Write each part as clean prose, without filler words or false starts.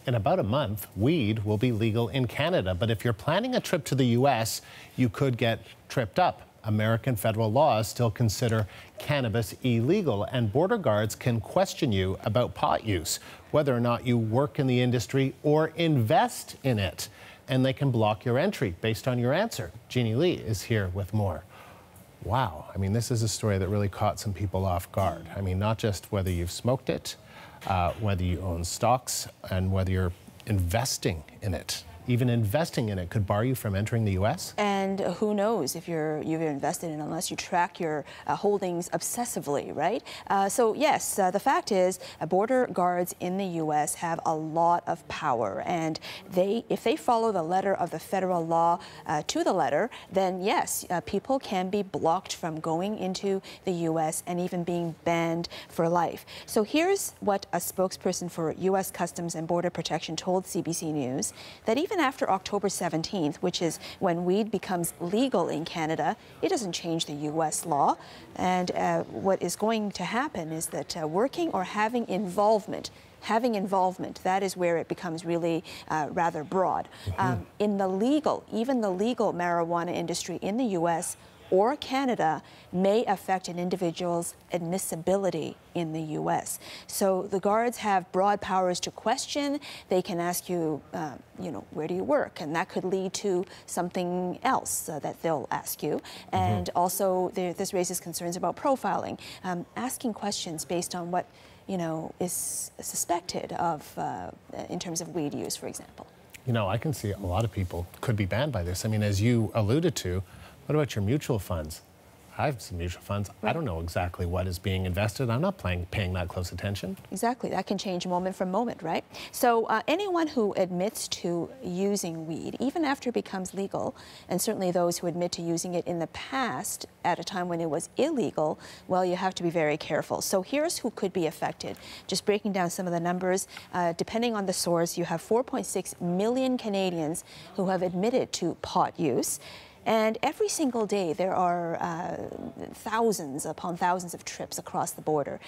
In about a month, weed will be legal in Canada. But if you're planning a trip to the U.S., you could get tripped up. American federal laws still consider cannabis illegal, and border guards can question you about pot use, whether or not you work in the industry or invest in it. And they can block your entry based on your answer. Jeannie Lee is here with more. Wow, I mean, this is a story that really caught some people off guard. I mean, not just whether you've smoked it, whether you own stocks, and whether you're investing in it. Even investing in it could bar you from entering the U.S.? And who knows if you've invested in it unless you track your holdings obsessively, right? So yes, the fact is border guards in the U.S. have a lot of power, and if they follow the letter of the federal law to the letter, then yes, people can be blocked from going into the U.S. and even being banned for life. So here's what a spokesperson for U.S. Customs and Border Protection told CBC News, that even after October 17th, which is when weed becomes legal in Canada, it doesn't change the U.S. law. And what is going to happen is that working or having involvement, that is where it becomes really rather broad. In the legal, even the legal marijuana industry in the U.S. or Canada may affect an individual's admissibility in the U.S. So the guards have broad powers to question. They can ask you, where do you work? And that could lead to something else that they'll ask you. And also, this raises concerns about profiling, asking questions based on what, is suspected of in terms of weed use, for example. I can see a lot of people could be banned by this. I mean, as you alluded to, what about your mutual funds? I have some mutual funds. Right. I don't know exactly what is being invested. I'm not paying that close attention. Exactly. That can change moment from moment, right? So anyone who admits to using weed, even after it becomes legal, and certainly those who admit to using it in the past at a time when it was illegal, well, you have to be very careful. So here's who could be affected. Just breaking down some of the numbers, depending on the source, you have 4.6 million Canadians who have admitted to pot use. And every single day, there are thousands upon thousands of trips across the border,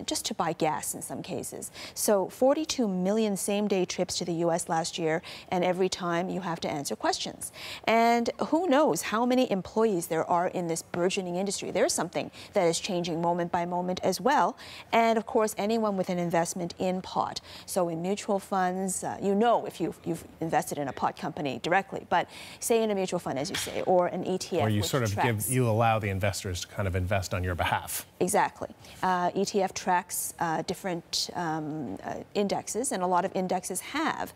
just to buy gas in some cases. So 42 million same-day trips to the U.S. last year, and every time you have to answer questions. And who knows how many employees there are in this burgeoning industry. There's something that is changing moment by moment as well. And of course, anyone with an investment in pot. So in mutual funds, if you've invested in a pot company directly, but say in a mutual fund, as you say, or an ETF. Where you sort of you allow the investors to kind of invest on your behalf. Exactly. ETF tracks different indexes, and a lot of indexes have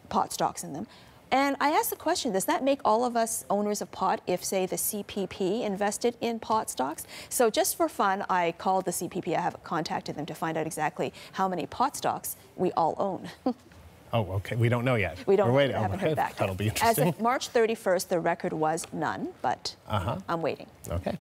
pot stocks in them. And I asked the question, does that make all of us owners of pot if, say, the CPP invested in pot stocks? So just for fun, I called the CPP. I have contacted them to find out exactly how many pot stocks we all own. Oh, okay. We don't know yet. We don't. We're waiting. Haven't heard back. That'll be interesting. As of March 31st, the record was none, but I'm waiting. Okay.